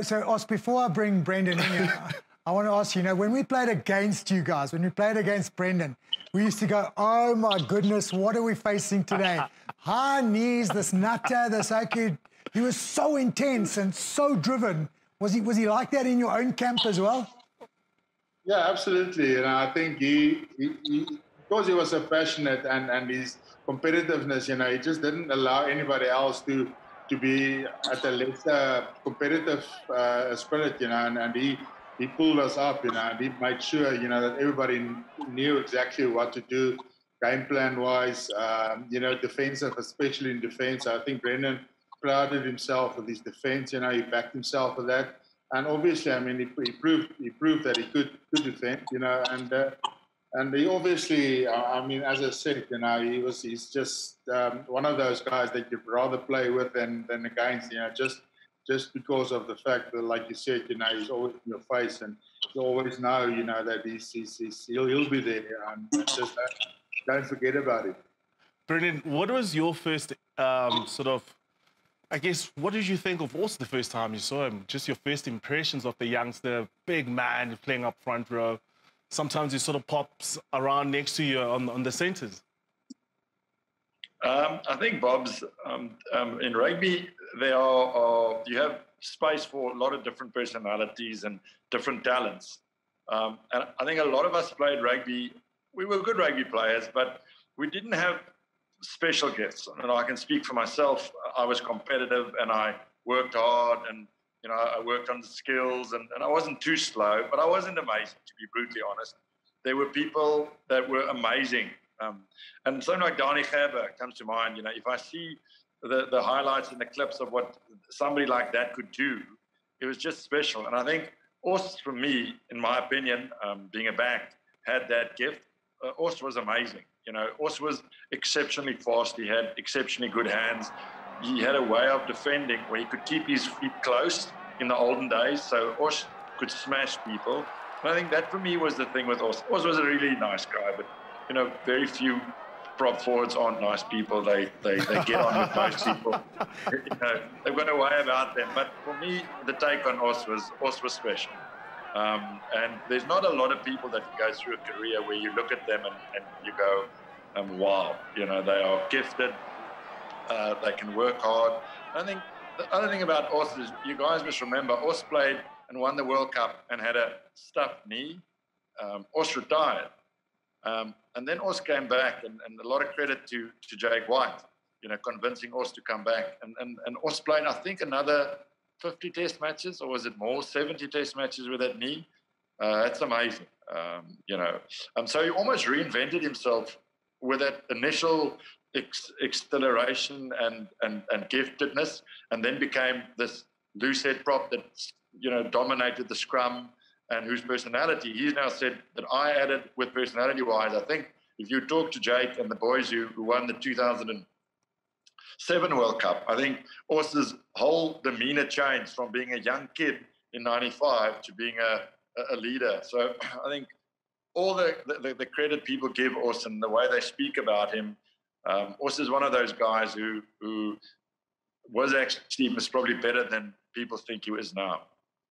So, Os, before I bring Brendan in here, I want to ask you, when we played against you guys, when we played against Brendan, we used to go, oh my goodness, what are we facing today? High knees, this nutter, this Oku. He was so intense and so driven. Was he like that in your own camp as well? Yeah, absolutely. I think because he was so passionate and his competitiveness, he just didn't allow anybody else to be at a lesser competitive spirit, and he pulled us up, and he made sure, that everybody knew exactly what to do, game plan wise, defensive, especially in defense. I think Brendan prided himself with his defense, he backed himself with that. And obviously, I mean, he proved that he could defend, and he obviously, I mean, as I said, he's just one of those guys that you'd rather play with than against, just because of the fact that, like you said, he's always in your face, and you always know, that he'll be there, and just don't forget about it. Brendan, what was your first I guess, what did you think of also the first time you saw him? Just your first impressions of the youngster, big man playing up front row. Sometimes he sort of pops around next to you on the centres. I think, Bob's, in rugby, you have space for a lot of different personalities and different talents. And I think a lot of us played rugby. We were good rugby players, but we didn't have special gifts. And I can speak for myself. I was competitive and I worked hard, and I worked on the skills, and I wasn't too slow, but I wasn't amazing, to be brutally honest. There were people that were amazing, and something like Donnie Gerber comes to mind. If I see the highlights and the clips of what somebody like that could do, it was just special. And I think Os, for me, in my opinion, being a back, had that gift. Os was amazing. Os was exceptionally fast. He had exceptionally good hands. He had a way of defending where he could keep his feet close in the olden days, so Os could smash people. And I think that for me was the thing with Os. Os was a really nice guy, but very few prop forwards aren't nice people. They get on with most people. They've got a way about them. But for me, the take on Os was special. And there's not a lot of people that go through a career where you look at them and you go, wow, they are gifted, they can work hard. I think the other thing about Os is, you guys must remember, Os played and won the World Cup and had a stuffed knee. Os retired. And then Os came back, and a lot of credit to Jake White, convincing Os to come back. And Os played, I think, another 50 test matches, or was it more, 70 test matches with that knee. That's amazing, So he almost reinvented himself with that initial acceleration and giftedness, and then became this loose-head prop that, dominated the scrum, and whose personality, he's now said that I added with personality-wise. I think if you talk to Jake and the boys who won the 2007 World Cup, I think Os's whole demeanor changed from being a young kid in '95 to being a leader. So I think all the credit people give Os and the way they speak about him, Os is one of those guys who was actually probably better than people think he is now.